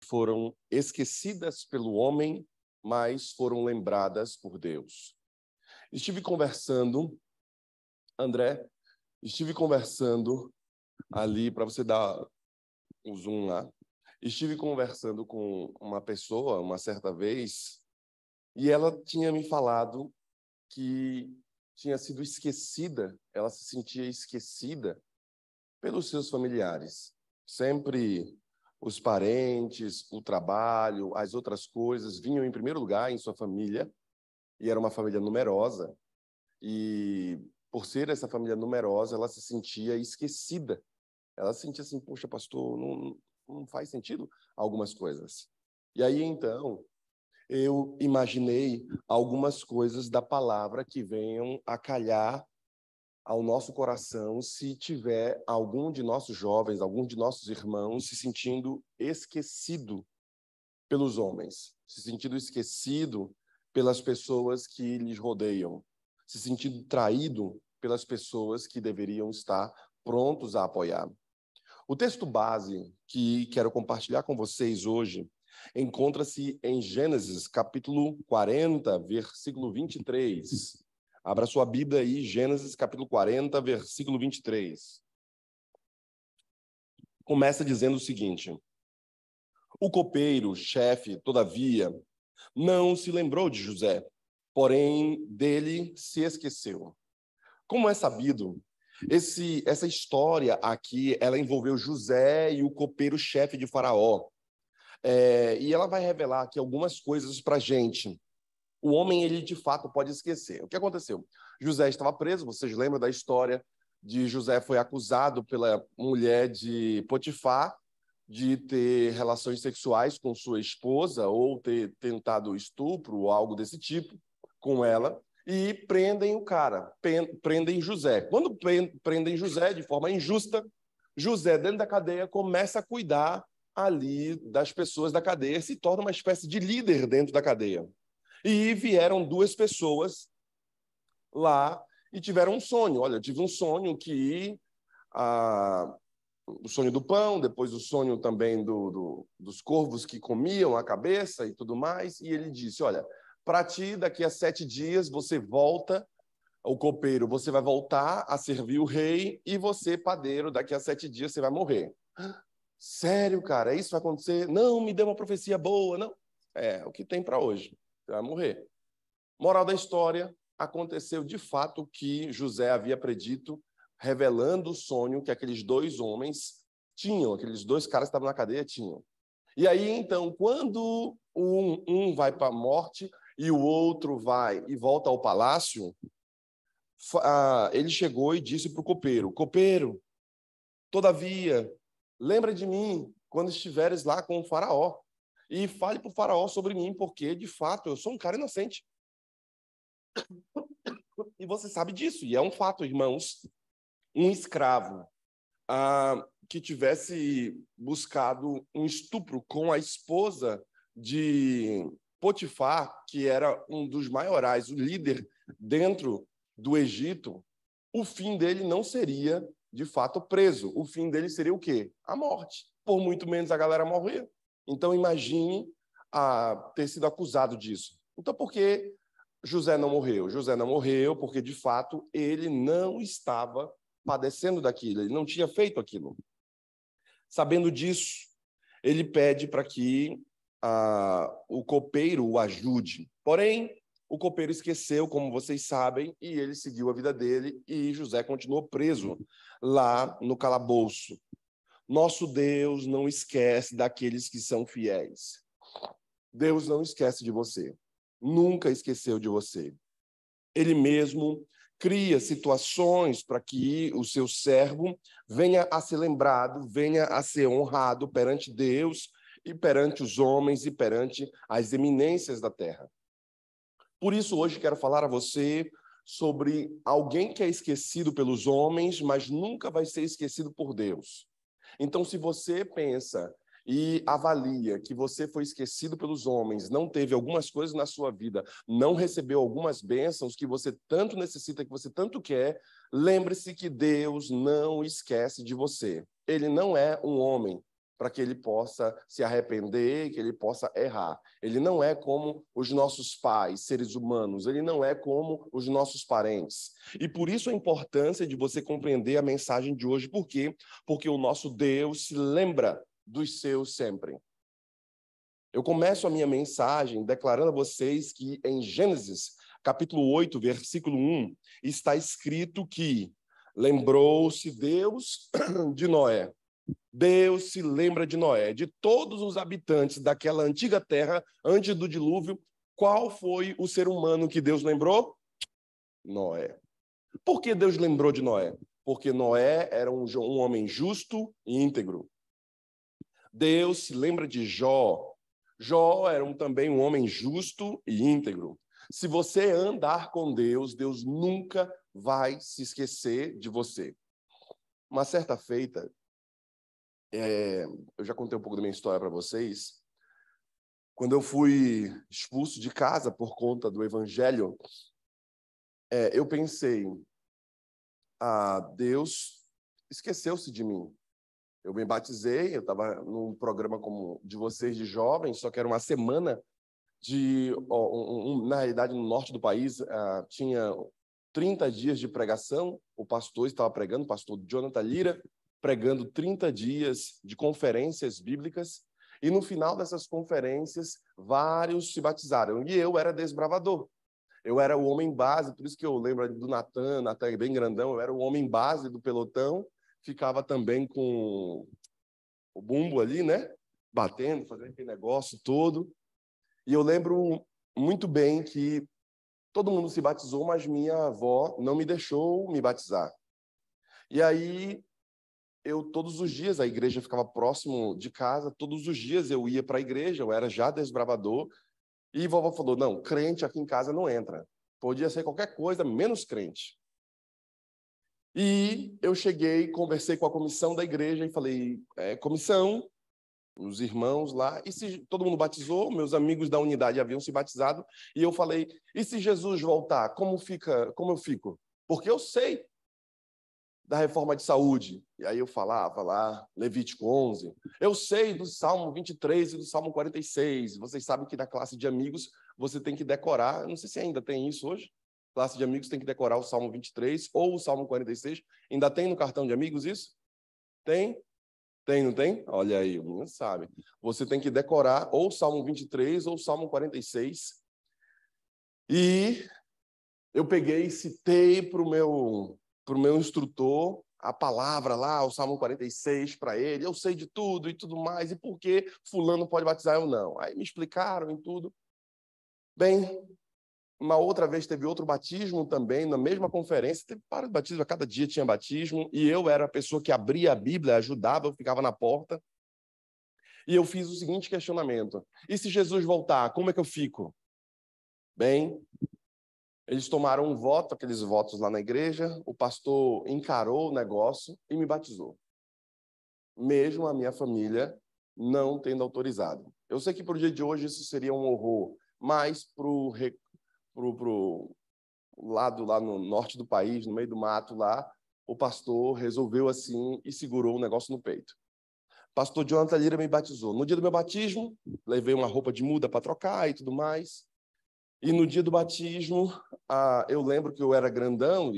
foram esquecidas pelo homem, mas foram lembradas por Deus. Estive conversando ali, para você dar um zoom lá, estive conversando com uma pessoa, uma certa vez, e ela tinha me falado que tinha sido esquecida, ela se sentia esquecida pelos seus familiares. Sempre os parentes, o trabalho, as outras coisas vinham em primeiro lugar em sua família, e era uma família numerosa, e por ser essa família numerosa, ela se sentia esquecida. Ela se sentia assim, poxa, pastor, não faz sentido algumas coisas. E aí, então, eu imaginei algumas coisas da palavra que venham a calhar ao nosso coração se tiver algum de nossos jovens, algum de nossos irmãos se sentindo esquecido pelos homens, se sentindo esquecido pelas pessoas que lhes rodeiam, se sentindo traído pelas pessoas que deveriam estar prontos a apoiar. O texto base que quero compartilhar com vocês hoje encontra-se em Gênesis, capítulo 40, versículo 23. Abra sua Bíblia aí, Gênesis, capítulo 40, versículo 23. Começa dizendo o seguinte: o copeiro, chefe, todavia, não se lembrou de José, porém dele se esqueceu. Como é sabido, essa história aqui, ela envolveu José e o copeiro-chefe de Faraó. E ela vai revelar aqui algumas coisas para a gente. O homem, ele de fato pode esquecer. O que aconteceu? José estava preso, vocês lembram da história de José foi acusado pela mulher de Potifar de ter relações sexuais com sua esposa ou ter tentado estupro ou algo desse tipo com ela, e prendem o cara, prendem José. Quando prendem José de forma injusta, José, dentro da cadeia, começa a cuidar ali das pessoas da cadeia, se torna uma espécie de líder dentro da cadeia. E vieram duas pessoas lá e tiveram um sonho. Olha, eu tive um sonho que o sonho do pão, depois o sonho também dos corvos que comiam a cabeça e tudo mais. E ele disse, olha, para ti, daqui a 7 dias, você volta, o copeiro, você vai voltar a servir o rei, e você, padeiro, daqui a 7 dias você vai morrer. Sério, cara, isso vai acontecer? Não, me dê uma profecia boa, não. É o que tem para hoje. Você vai morrer. Moral da história, aconteceu de fato o que José havia predito, revelando o sonho que aqueles dois homens tinham, aqueles dois caras que estavam na cadeia tinham. E aí, então, quando um vai para a morte e o outro vai e volta ao palácio, ele chegou e disse para o copeiro, copeiro, todavia, lembra de mim quando estiveres lá com o faraó e fale para o faraó sobre mim, porque, de fato, eu sou um cara inocente. E você sabe disso, e é um fato, irmãos. Um escravo que tivesse buscado um estupro com a esposa de Potifar, que era um dos maiorais, o líder dentro do Egito, o fim dele não seria, de fato, preso. O fim dele seria o quê? A morte. Por muito menos a galera morrer. Então, imagine ter sido acusado disso. Então, por que José não morreu? José não morreu porque, de fato, ele não estava padecendo daquilo, ele não tinha feito aquilo. Sabendo disso, ele pede para que o copeiro o ajude. Porém, o copeiro esqueceu, como vocês sabem, e ele seguiu a vida dele, e José continuou preso lá no calabouço. Nosso Deus não esquece daqueles que são fiéis. Deus não esquece de você. Nunca esqueceu de você. Ele mesmo cria situações para que o seu servo venha a ser lembrado, venha a ser honrado perante Deus e perante os homens e perante as eminências da terra. Por isso, hoje quero falar a você sobre alguém que é esquecido pelos homens, mas nunca vai ser esquecido por Deus. Então, se você pensa e avalia que você foi esquecido pelos homens, não teve algumas coisas na sua vida, não recebeu algumas bênçãos que você tanto necessita, que você tanto quer, lembre-se que Deus não esquece de você. Ele não é um homem. para que ele possa se arrepender, que ele possa errar. Ele não é como os nossos pais, seres humanos, ele não é como os nossos parentes. E por isso a importância de você compreender a mensagem de hoje. Por quê? Porque o nosso Deus se lembra dos seus sempre. Eu começo a minha mensagem declarando a vocês que em Gênesis, capítulo 8, versículo 1, está escrito que lembrou-se Deus de Noé. Deus se lembra de Noé, de todos os habitantes daquela antiga terra antes do dilúvio. Qual foi o ser humano que Deus lembrou? Noé. Por que Deus lembrou de Noé? Porque Noé era um homem justo e íntegro. Deus se lembra de Jó. Jó era também um homem justo e íntegro. Se você andar com Deus, Deus nunca vai se esquecer de você. Uma certa feita, eu já contei um pouco da minha história para vocês. Quando eu fui expulso de casa por conta do evangelho, eu pensei, Deus esqueceu-se de mim. Eu me batizei, eu estava num programa como de vocês de jovens, só que era uma semana na realidade, no norte do país, tinha 30 dias de pregação, o pastor estava pregando, o pastor Jonathan Lira, pregando 30 dias de conferências bíblicas, e no final dessas conferências, vários se batizaram, e eu era desbravador. Eu era o homem base, por isso que eu lembro do Natan bem grandão, eu era o homem base do pelotão, ficava também com o bumbo ali, né? Batendo, fazendo aquele negócio todo. E eu lembro muito bem que todo mundo se batizou, mas minha avó não me deixou me batizar. E aí, todos os dias, a igreja ficava próximo de casa, todos os dias eu ia para a igreja, eu era já desbravador, e vovó falou, não, crente aqui em casa não entra. Podia ser qualquer coisa, menos crente. E eu cheguei, conversei com a comissão da igreja e falei, comissão, os irmãos lá, e se todo mundo batizou, meus amigos da unidade haviam se batizado, e eu falei, e se Jesus voltar, como eu fico? Porque eu sei da reforma de saúde. E aí eu falava lá, Levítico 11, eu sei do Salmo 23 e do Salmo 46, vocês sabem que na classe de amigos você tem que decorar, não sei se ainda tem isso hoje, classe de amigos tem que decorar o Salmo 23 ou o Salmo 46, ainda tem no cartão de amigos isso? Tem? Tem, não tem? Olha aí, o menino sabe. Você tem que decorar ou o Salmo 23 ou o Salmo 46. E eu peguei e citei para o meu instrutor a palavra lá, o Salmo 46 para ele. Eu sei de tudo e tudo mais. E por que fulano pode batizar eu não? Aí me explicaram e tudo. Bem, uma outra vez teve outro batismo também, na mesma conferência. Teve vários batismos, a cada dia tinha batismo. E eu era a pessoa que abria a Bíblia, ajudava, eu ficava na porta. E eu fiz o seguinte questionamento. E se Jesus voltar, como é que eu fico? Bem, eles tomaram um voto, aqueles votos lá na igreja, o pastor encarou o negócio e me batizou. Mesmo a minha família não tendo autorizado. Eu sei que para o dia de hoje isso seria um horror, mas para o lado lá no norte do país, no meio do mato lá, o pastor resolveu assim e segurou o negócio no peito. Pastor Jonathan Lira me batizou. No dia do meu batismo, levei uma roupa de muda para trocar e tudo mais. E no dia do batismo, eu lembro que eu era grandão,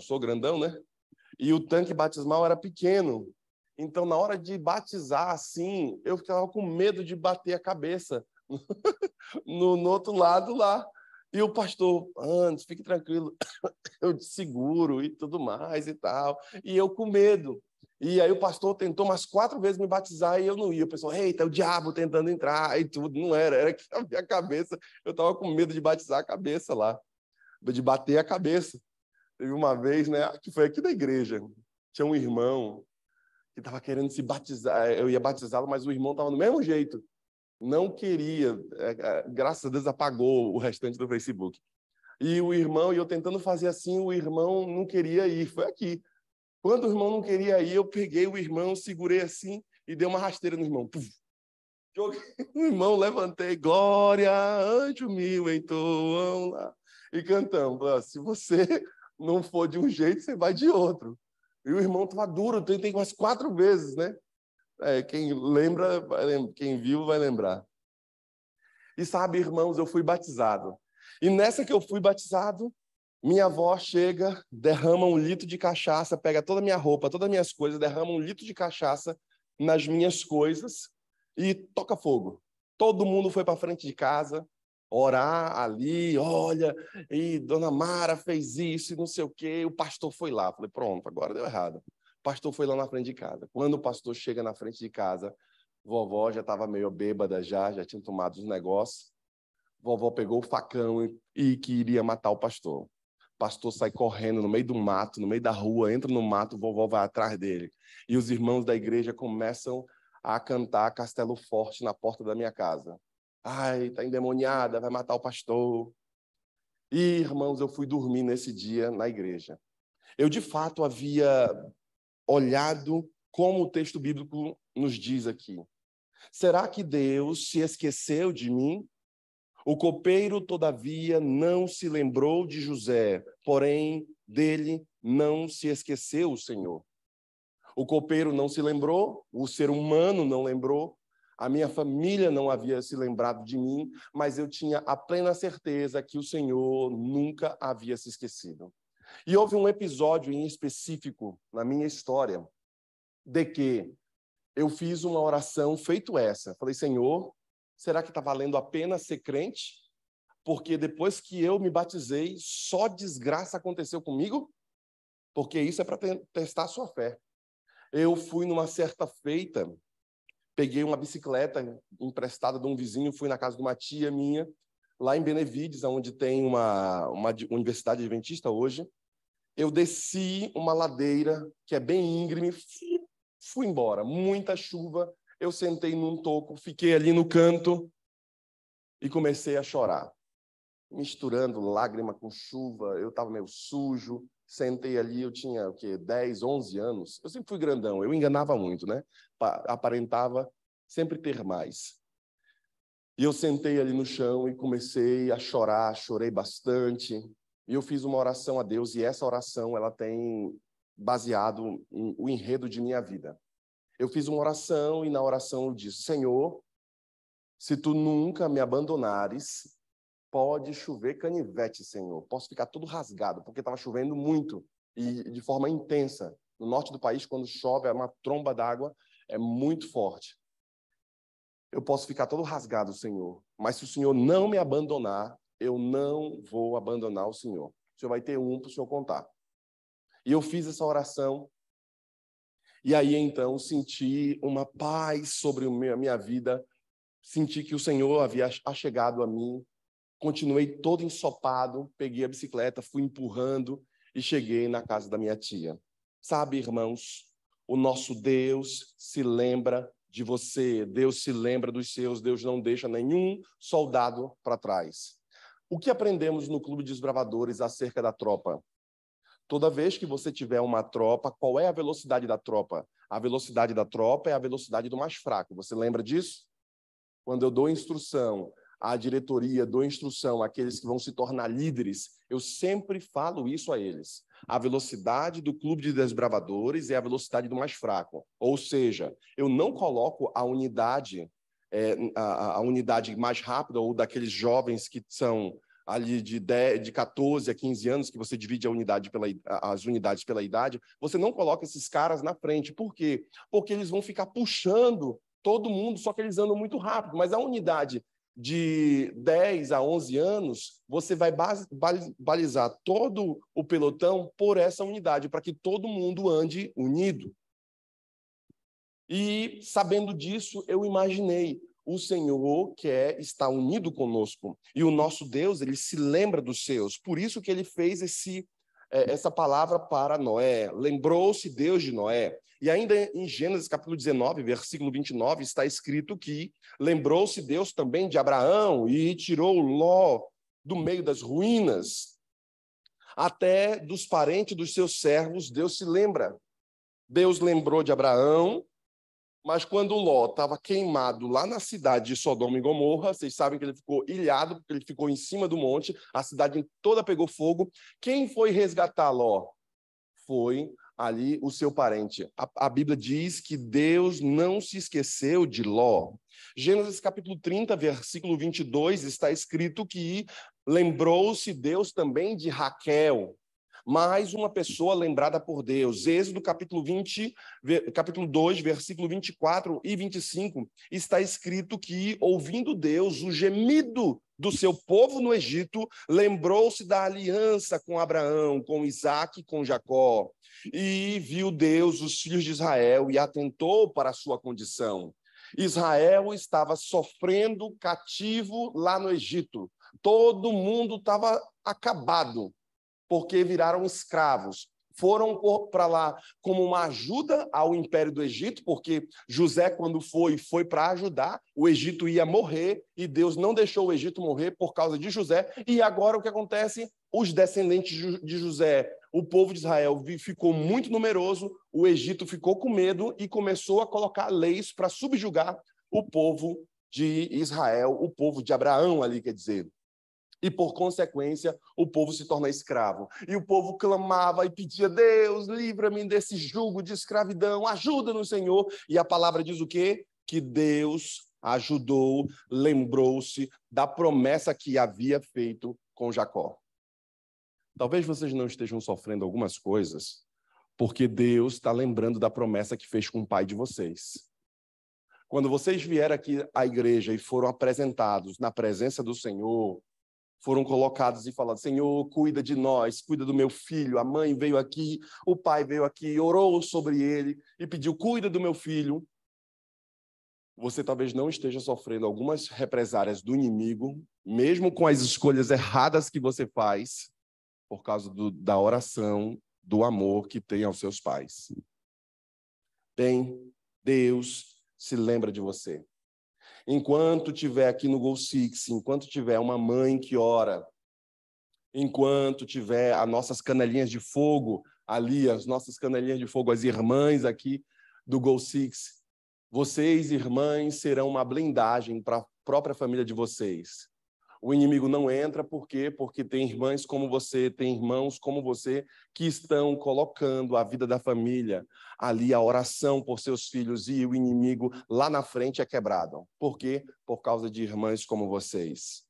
sou grandão, né? E o tanque batismal era pequeno. Então, na hora de batizar, assim, eu ficava com medo de bater a cabeça no outro lado lá. E o pastor, antes, fique tranquilo, eu te seguro e tudo mais e tal. E eu com medo. E aí o pastor tentou umas 4 vezes me batizar e eu não ia. O pessoal, eita, é o diabo tentando entrar e tudo. Não era que a minha cabeça, eu estava com medo de batizar a cabeça lá, de bater a cabeça. Teve uma vez, né, que foi aqui da igreja, tinha um irmão que estava querendo se batizar, eu ia batizá-lo, mas o irmão estava do mesmo jeito. Não queria, graças a Deus apagou o restante do Facebook. E o irmão, e eu tentando fazer assim, o irmão não queria ir, foi aqui. Quando o irmão não queria ir, eu peguei o irmão, segurei assim e dei uma rasteira no irmão. Puf. Joguei o irmão, levantei, glória, anjo mil entoam lá. E cantamos. Se você não for de um jeito, você vai de outro. E o irmão estava duro, eu tentei umas 4 vezes, né? Quem lembra, quem viu vai lembrar. E sabe, irmãos, eu fui batizado. E nessa que eu fui batizado, minha avó chega, derrama 1 litro de cachaça, pega toda a minha roupa, todas as minhas coisas, derrama 1 litro de cachaça nas minhas coisas e toca fogo. Todo mundo foi para frente de casa orar ali, olha, e Dona Mara fez isso e não sei o quê. O pastor foi lá. Falei, pronto, agora deu errado. O pastor foi lá na frente de casa. Quando o pastor chega na frente de casa, vovó já estava meio bêbada já tinha tomado os negócios. Vovó pegou o facão e queria matar o pastor. O pastor sai correndo no meio do mato, no meio da rua, entra no mato, vovó vai atrás dele. E os irmãos da igreja começam a cantar Castelo Forte na porta da minha casa. Ai, tá endemoniada, vai matar o pastor. E, irmãos, eu fui dormir nesse dia na igreja. Eu, de fato, havia olhado como o texto bíblico nos diz aqui. Será que Deus se esqueceu de mim? O copeiro, todavia, não se lembrou de José, porém, dele não se esqueceu o Senhor. O copeiro não se lembrou, o ser humano não lembrou, a minha família não havia se lembrado de mim, mas eu tinha a plena certeza que o Senhor nunca havia se esquecido. E houve um episódio em específico na minha história de que eu fiz uma oração feito essa. Falei, Senhor, será que está valendo a pena ser crente? Porque depois que eu me batizei, só desgraça aconteceu comigo? Porque isso é para testar a sua fé. Eu fui numa certa feita, peguei uma bicicleta emprestada de um vizinho, fui na casa de uma tia minha, lá em Benevides, onde tem uma universidade adventista hoje. Eu desci uma ladeira que é bem íngreme, fui embora, muita chuva, eu sentei num toco, fiquei ali no canto e comecei a chorar, misturando lágrima com chuva, eu estava meio sujo, sentei ali, eu tinha, 10, 11 anos, eu sempre fui grandão, eu enganava muito, né? Aparentava sempre ter mais. E eu sentei ali no chão e comecei a chorar, chorei bastante, e eu fiz uma oração a Deus, e essa oração, ela tem baseado o enredo de minha vida. Eu fiz uma oração, e na oração eu disse, Senhor, se tu nunca me abandonares, pode chover canivete, Senhor. Posso ficar todo rasgado, porque estava chovendo muito e de forma intensa. No norte do país, quando chove, é uma tromba d'água, é muito forte. Eu posso ficar todo rasgado, Senhor, mas se o Senhor não me abandonar, eu não vou abandonar o Senhor. O Senhor vai ter para o Senhor contar. E eu fiz essa oração, e aí então senti uma paz sobre a minha vida, senti que o Senhor havia chegado a mim, continuei todo ensopado, peguei a bicicleta, fui empurrando e cheguei na casa da minha tia. Sabe, irmãos, o nosso Deus se lembra de você, Deus se lembra dos seus, Deus não deixa nenhum soldado para trás. O que aprendemos no Clube de Desbravadores acerca da tropa? Toda vez que você tiver uma tropa, qual é a velocidade da tropa? A velocidade da tropa é a velocidade do mais fraco. Você lembra disso? Quando eu dou instrução à diretoria, dou instrução àqueles que vão se tornar líderes, eu sempre falo isso a eles. A velocidade do clube de desbravadores é a velocidade do mais fraco. Ou seja, eu não coloco a unidade, a unidade mais rápida ou daqueles jovens que são ali de 14 a 15 anos, que você divide as unidades pela idade, você não coloca esses caras na frente. Por quê? Porque eles vão ficar puxando todo mundo, só que eles andam muito rápido. Mas a unidade de 10 a 11 anos, você vai balizar todo o pelotão por essa unidade, para que todo mundo ande unido. E, sabendo disso, eu imaginei, o Senhor quer estar unido conosco. E o nosso Deus, ele se lembra dos seus. Por isso que ele fez essa palavra para Noé. Lembrou-se Deus de Noé. E ainda em Gênesis capítulo 19, versículo 29, está escrito que lembrou-se Deus também de Abraão e tirou Ló do meio das ruínas. Até dos parentes dos seus servos, Deus se lembra. Deus lembrou de Abraão, mas quando Ló estava queimado lá na cidade de Sodoma e Gomorra, vocês sabem que ele ficou ilhado, porque ele ficou em cima do monte, a cidade toda pegou fogo. Quem foi resgatar Ló? Foi ali o seu parente. A Bíblia diz que Deus não se esqueceu de Ló. Gênesis capítulo 30, versículo 22, está escrito que lembrou-se Deus também de Raquel, mais uma pessoa lembrada por Deus. Êxodo capítulo 2, versículo 24 e 25, está escrito que, ouvindo Deus o gemido do seu povo no Egito, lembrou-se da aliança com Abraão, com Isaque e com Jacó. E viu Deus os filhos de Israel e atentou para a sua condição. Israel estava sofrendo cativo lá no Egito. Todo mundo estava acabado, porque viraram escravos. Foram para lá como uma ajuda ao Império do Egito, porque José, quando foi para ajudar, o Egito ia morrer, e Deus não deixou o Egito morrer por causa de José. E agora o que acontece? Os descendentes de José, o povo de Israel, ficou muito numeroso, o Egito ficou com medo e começou a colocar leis para subjugar o povo de Israel, o povo de Abraão ali, quer dizer. E, por consequência, o povo se torna escravo. E o povo clamava e pedia: Deus, livra-me desse jugo de escravidão, ajuda-nos, Senhor. E a palavra diz o quê? Que Deus ajudou, lembrou-se da promessa que havia feito com Jacó. Talvez vocês não estejam sofrendo algumas coisas, porque Deus está lembrando da promessa que fez com o pai de vocês. Quando vocês vieram aqui à igreja e foram apresentados na presença do Senhor, foram colocados e falaram: Senhor, cuida de nós, cuida do meu filho. A mãe veio aqui, o pai veio aqui, orou sobre ele e pediu: cuida do meu filho. Você talvez não esteja sofrendo algumas represárias do inimigo, mesmo com as escolhas erradas que você faz, por causa da oração, do amor que tem aos seus pais. Bem, Deus se lembra de você. Enquanto tiver aqui no Go Six, enquanto tiver uma mãe que ora, enquanto tiver as nossas canelinhas de fogo ali, as nossas canelinhas de fogo, as irmãs aqui do Go Six, vocês, irmãs, serão uma blindagem para a própria família de vocês. O inimigo não entra, por quê? Porque tem irmãs como você, tem irmãos como você, que estão colocando a vida da família ali, a oração por seus filhos, e o inimigo lá na frente é quebrado. Por quê? Por causa de irmãs como vocês.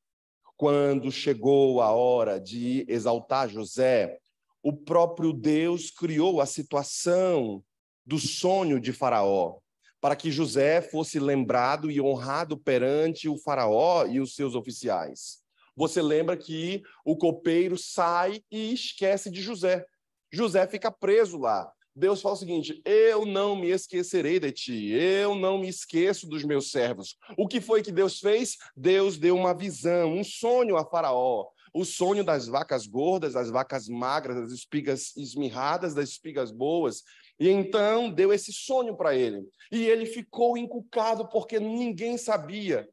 Quando chegou a hora de exaltar José, o próprio Deus criou a situação do sonho de Faraó, para que José fosse lembrado e honrado perante o faraó e os seus oficiais. Você lembra que o copeiro sai e esquece de José. José fica preso lá. Deus fala o seguinte: eu não me esquecerei de ti, eu não me esqueço dos meus servos. O que foi que Deus fez? Deus deu uma visão, um sonho a Faraó. O sonho das vacas gordas, das vacas magras, das espigas esmirradas, das espigas boas. E então deu esse sonho para ele. E ele ficou encucado porque ninguém sabia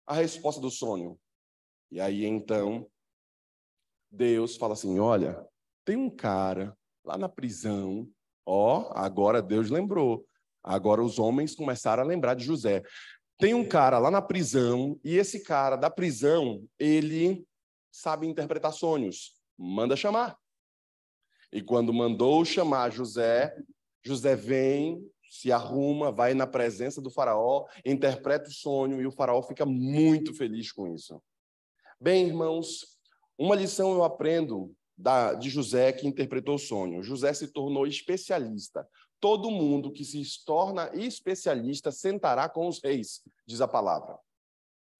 a resposta do sonho. E aí então Deus fala assim: olha, tem um cara lá na prisão. Agora Deus lembrou. Agora os homens começaram a lembrar de José. Tem um cara lá na prisão, e esse cara da prisão, ele sabe interpretar sonhos. Manda chamar. E quando mandou chamar José, José vem, se arruma, vai na presença do faraó, interpreta o sonho, e o faraó fica muito feliz com isso. Bem, irmãos, uma lição eu aprendo de José, que interpretou o sonho. José se tornou especialista. Todo mundo que se torna especialista sentará com os reis, diz a palavra.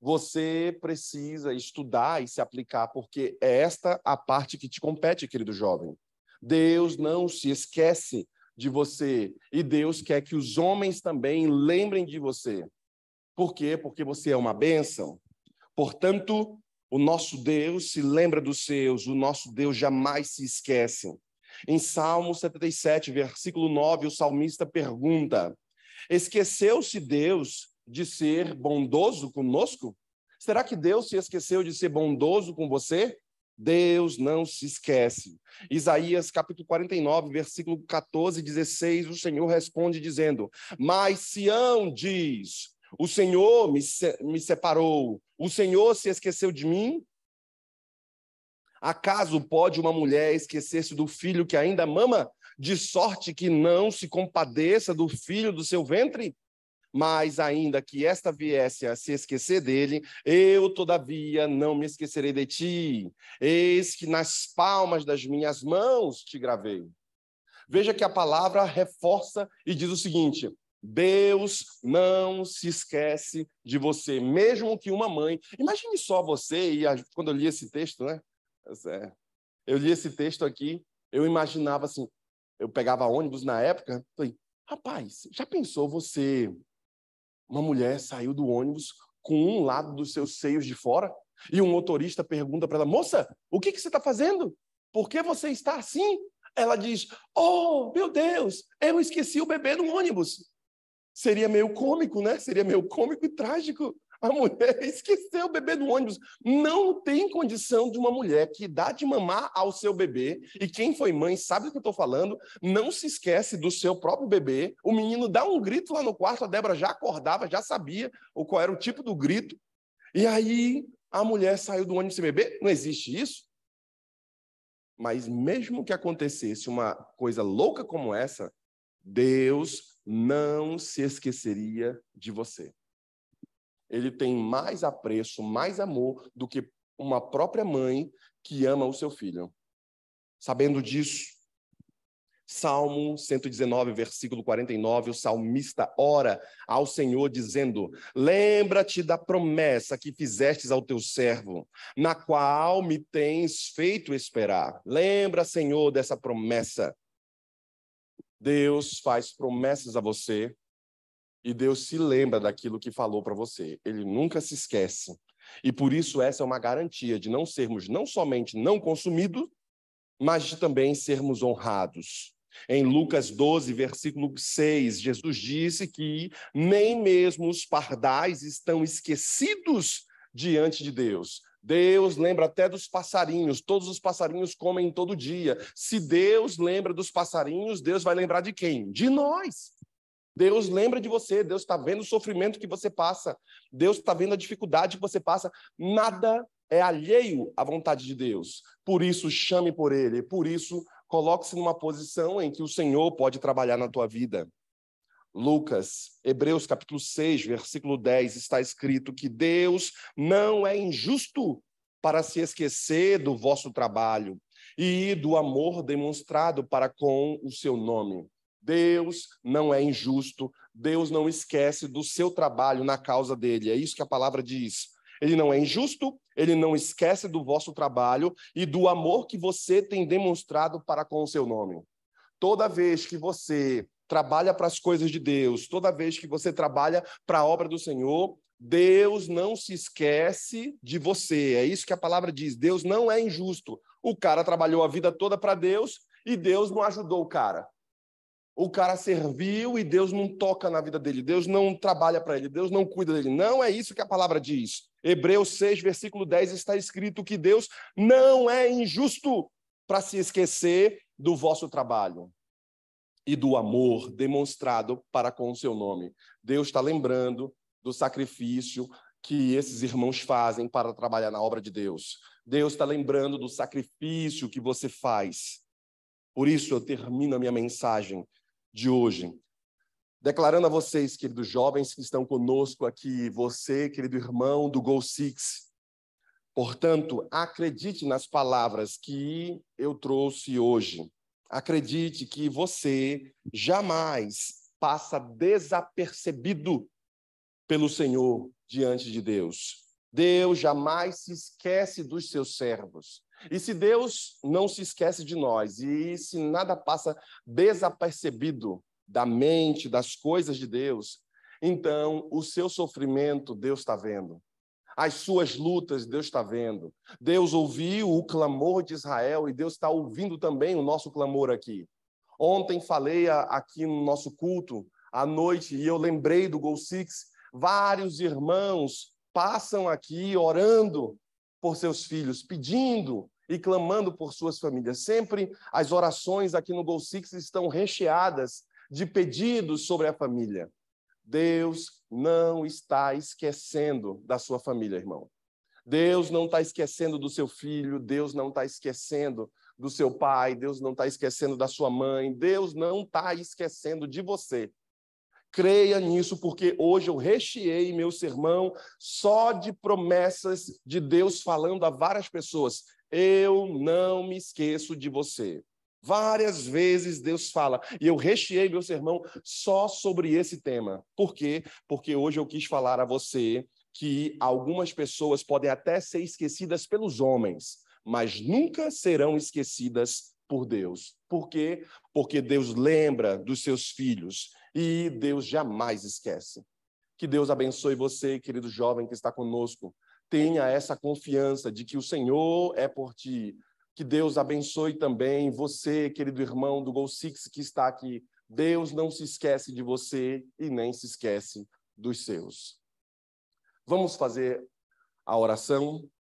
Você precisa estudar e se aplicar, porque é esta a parte que te compete, querido jovem. Deus não se esquece de você, e Deus quer que os homens também lembrem de você. Por quê? Porque você é uma bênção. Portanto, o nosso Deus se lembra dos seus, o nosso Deus jamais se esquece. Em Salmo 77, versículo 9, o salmista pergunta: esqueceu-se Deus de ser bondoso conosco? Será que Deus se esqueceu de ser bondoso com você? Deus não se esquece. Isaías capítulo 49, versículo 14 e 16, o Senhor responde dizendo: mas Sião diz: o Senhor me separou, o Senhor se esqueceu de mim? Acaso pode uma mulher esquecer-se do filho que ainda mama, de sorte que não se compadeça do filho do seu ventre? Mas ainda que esta viesse a se esquecer dele, eu, todavia, não me esquecerei de ti. Eis que nas palmas das minhas mãos te gravei. Veja que a palavra reforça e diz o seguinte: Deus não se esquece de você, mesmo que uma mãe... Imagine só você, quando eu li esse texto, né? Eu li esse texto aqui, eu imaginava assim, eu pegava ônibus na época, falei, rapaz, já pensou você... Uma mulher saiu do ônibus com um lado dos seus seios de fora e um motorista pergunta para ela, moça, o que você está fazendo? Por que você está assim? Ela diz, oh, meu Deus, eu esqueci o bebê no ônibus. Seria meio cômico, né? Seria meio cômico e trágico. A mulher esqueceu o bebê no ônibus. Não tem condição de uma mulher que dá de mamar ao seu bebê, e quem foi mãe sabe do que eu estou falando, não se esquece do seu próprio bebê. O menino dá um grito lá no quarto, a Débora já acordava, já sabia qual era o tipo do grito. E aí a mulher saiu do ônibus sem bebê. Não existe isso. Mas mesmo que acontecesse uma coisa louca como essa, Deus não se esqueceria de você. Ele tem mais apreço, mais amor do que uma própria mãe que ama o seu filho. Sabendo disso, Salmo 119, versículo 49, o salmista ora ao Senhor dizendo, lembra-te da promessa que fizestes ao teu servo, na qual me tens feito esperar. Lembra, Senhor, dessa promessa. Deus faz promessas a você, e Deus se lembra daquilo que falou para você. Ele nunca se esquece. E por isso essa é uma garantia de não sermos não somente não consumidos, mas de também sermos honrados. Em Lucas 12, versículo 6, Jesus disse que nem mesmo os pardais estão esquecidos diante de Deus. Deus lembra até dos passarinhos, todos os passarinhos comem todo dia. Se Deus lembra dos passarinhos, Deus vai lembrar de quem? De nós. Deus lembra de você, Deus está vendo o sofrimento que você passa, Deus está vendo a dificuldade que você passa. Nada é alheio à vontade de Deus. Por isso, chame por Ele. Por isso, coloque-se numa posição em que o Senhor pode trabalhar na tua vida. Hebreus capítulo 6, versículo 10, está escrito que Deus não é injusto para se esquecer do vosso trabalho e do amor demonstrado para com o seu nome. Deus não é injusto, Deus não esquece do seu trabalho na causa dele. É isso que a palavra diz. Ele não é injusto, ele não esquece do vosso trabalho e do amor que você tem demonstrado para com o seu nome. Toda vez que você trabalha para as coisas de Deus, toda vez que você trabalha para a obra do Senhor, Deus não se esquece de você. É isso que a palavra diz. Deus não é injusto. O cara trabalhou a vida toda para Deus e Deus não ajudou o cara. O cara serviu e Deus não toca na vida dele, Deus não trabalha para ele, Deus não cuida dele. Não é isso que a palavra diz. Hebreus 6, versículo 10, está escrito que Deus não é injusto para se esquecer do vosso trabalho e do amor demonstrado para com o seu nome. Deus está lembrando do sacrifício que esses irmãos fazem para trabalhar na obra de Deus. Deus está lembrando do sacrifício que você faz. Por isso eu termino a minha mensagem de hoje, declarando a vocês, queridos jovens que estão conosco aqui, você, querido irmão do Go Six, portanto, acredite nas palavras que eu trouxe hoje. Acredite que você jamais passa desapercebido pelo Senhor diante de Deus. Deus jamais se esquece dos seus servos. E se Deus não se esquece de nós, e se nada passa desapercebido da mente, das coisas de Deus, então o seu sofrimento Deus está vendo. As suas lutas Deus está vendo. Deus ouviu o clamor de Israel e Deus está ouvindo também o nosso clamor aqui. Ontem falei aqui no nosso culto, à noite, e eu lembrei do Go Six. Vários irmãos passam aqui orando por seus filhos, pedindo e clamando por suas famílias. Sempre as orações aqui no Go Six estão recheadas de pedidos sobre a família. Deus não está esquecendo da sua família, irmão. Deus não está esquecendo do seu filho, Deus não está esquecendo do seu pai, Deus não está esquecendo da sua mãe, Deus não está esquecendo de você. Creia nisso, porque hoje eu recheei meu sermão só de promessas de Deus falando a várias pessoas. Eu não me esqueço de você. Várias vezes Deus fala, e eu recheei meu sermão só sobre esse tema. Por quê? Porque hoje eu quis falar a você que algumas pessoas podem até ser esquecidas pelos homens, mas nunca serão esquecidas por Deus. Por quê? Porque Deus lembra dos seus filhos e Deus jamais esquece. Que Deus abençoe você, querido jovem que está conosco. Tenha essa confiança de que o Senhor é por ti. Que Deus abençoe também você, querido irmão do Gol Six que está aqui. Deus não se esquece de você e nem se esquece dos seus. Vamos fazer a oração.